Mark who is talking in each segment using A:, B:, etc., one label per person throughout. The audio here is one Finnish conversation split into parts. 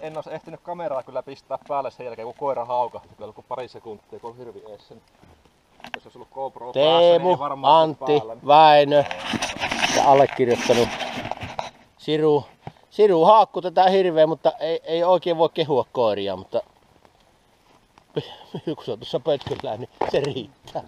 A: En olisi ehtinyt kameraa kyllä pistää päälle sen jälkeen, kun koira haukahti. Kyllä ollut pari sekuntia, kun on hirvi eessä. Jos olisi ollut GoPro päässä, niin ei varmaan
B: Antti, Väinö ja allekirjoittanut Siru haakku tätä hirveä, mutta ei oikein voi kehua koiria, mutta kun se on tuossa pötköllään, niin se riittää.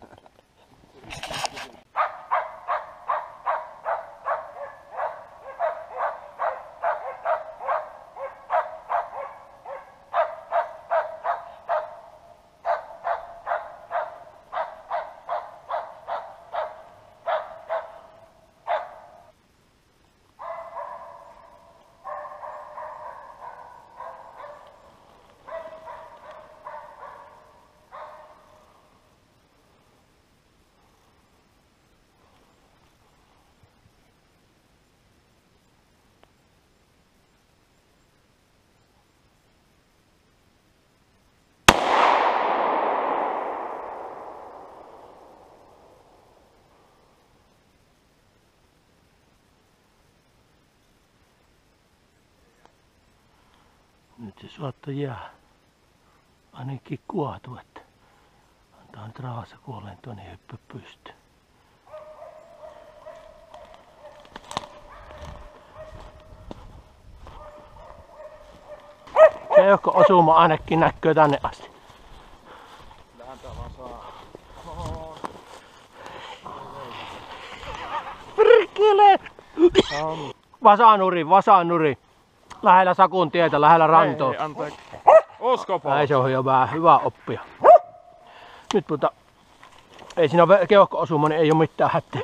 B: Nyt se saattaa jää ainakin kuotu, että antaa nyt rauhassa kuolleen tuonne hyppy pystyyn. Keuhko osuma ainakin näkyy tänne asti.
A: Kyllähän tää vaan saa.
B: Perkele! Vasanuri. Lähellä Sakun tietä, lähellä rantoa.
A: Ei, anteeksi. Oskopa.
B: Näin se on hyvä oppia. Nyt ei siinä ole keuhko osuma, niin ei ole mitään hätää.